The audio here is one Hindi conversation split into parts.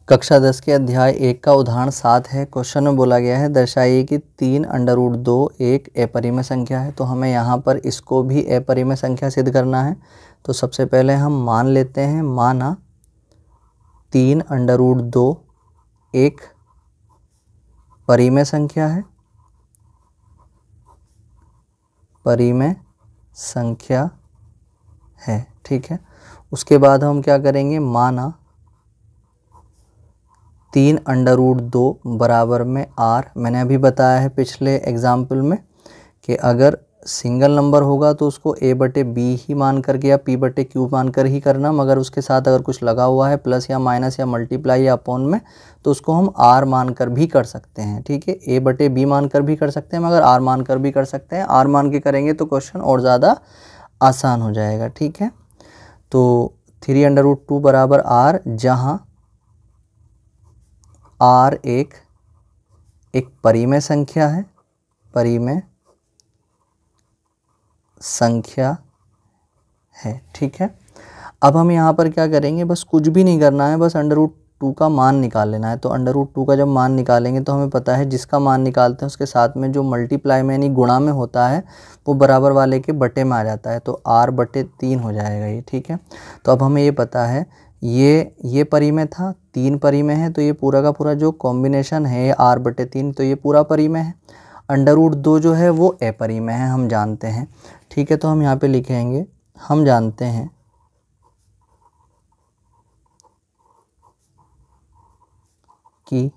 कक्षा 10 के अध्याय 1 का उदाहरण 7 है। क्वेश्चन में बोला गया है दर्शाइए कि 3√2 एक अपरिमेय संख्या है। तो हमें यहाँ पर इसको भी अपरिमेय संख्या सिद्ध करना है। तो सबसे पहले हम मान लेते हैं, माना 3√2 एक परिमेय संख्या है, परिमेय संख्या है, ठीक है। उसके बाद हम क्या करेंगे, माना 3√2 बराबर में r। मैंने अभी बताया है पिछले एग्जाम्पल में कि अगर सिंगल नंबर होगा तो उसको a/b ही मान करके या p/q मान कर ही करना, मगर उसके साथ अगर कुछ लगा हुआ है प्लस या माइनस या मल्टीप्लाई या अपॉन में, तो उसको हम r मान कर भी कर सकते हैं, ठीक है। a/b मान कर भी कर सकते हैं, मगर r मान कर भी कर सकते हैं। r मान के करेंगे तो क्वेश्चन और ज़्यादा आसान हो जाएगा, ठीक है। तो 3√2 बराबर r, जहाँ r एक परिमेय संख्या है, परिमेय संख्या है, ठीक है। अब हम यहाँ पर क्या करेंगे, बस कुछ भी नहीं करना है, बस √2 का मान निकाल लेना है। तो √2 का जब मान निकालेंगे तो हमें पता है जिसका मान निकालते हैं उसके साथ में जो मल्टीप्लाई में यानी गुणा में होता है वो बराबर वाले के बटे में आ जाता है, तो r/3 हो जाएगा ये, ठीक है। तो अब हमें ये पता है ये परिमेय था, 3 परिमेय है, तो ये पूरा का पूरा जो कॉम्बिनेशन है r/3, तो ये पूरा परिमेय है। √2 जो है वो अपरिमेय है, हम जानते हैं, ठीक है। तो हम यहाँ पे लिखेंगे, हम जानते हैं कि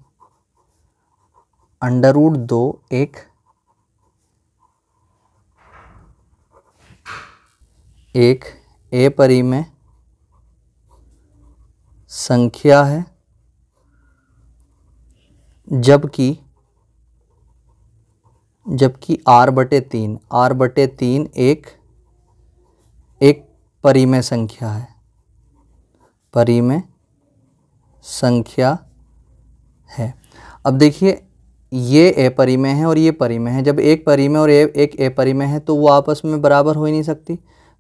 √2 एक अपरिमेय संख्या है, जबकि r/3 एक परिमेय संख्या है, परिमेय संख्या है। अब देखिए ये अपरिमेय है और ये परिमेय है। जब एक परिमेय और एक अपरिमेय है तो वो आपस में बराबर हो ही नहीं सकती,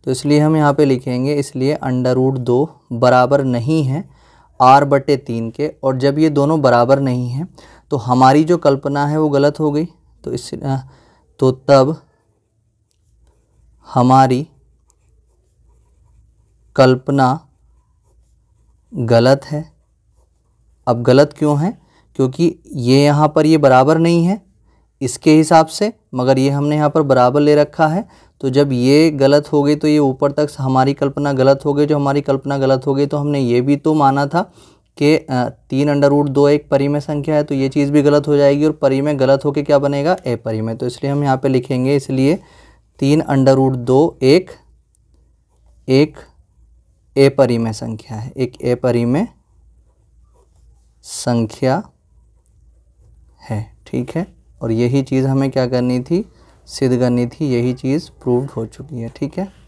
तो इसलिए हम यहाँ पे लिखेंगे, इसलिए √2 बराबर नहीं है r/3 के। और जब ये दोनों बराबर नहीं हैं तो हमारी जो कल्पना है वो गलत हो गई, तो तब हमारी कल्पना गलत है। अब गलत क्यों है, क्योंकि ये यहाँ पर ये बराबर नहीं है इसके हिसाब से, मगर ये हमने यहाँ पर बराबर ले रखा है। तो जब ये गलत हो गई तो ये ऊपर तक हमारी कल्पना गलत हो गई। जो हमारी कल्पना गलत हो गई तो हमने ये भी तो माना था कि 3√2 एक परिमेय संख्या है, तो ये चीज़ भी गलत हो जाएगी और परिमेय गलत होकर क्या बनेगा, अपरिमेय। तो इसलिए हम यहाँ पे लिखेंगे, इसलिए 3√2 एक अपरिमेय संख्या है, एक अपरिमेय संख्या है, ठीक है। और यही चीज़ हमें क्या करनी थी, सिद्ध करनी थी। यही चीज़ प्रूव्ड हो चुकी है, ठीक है।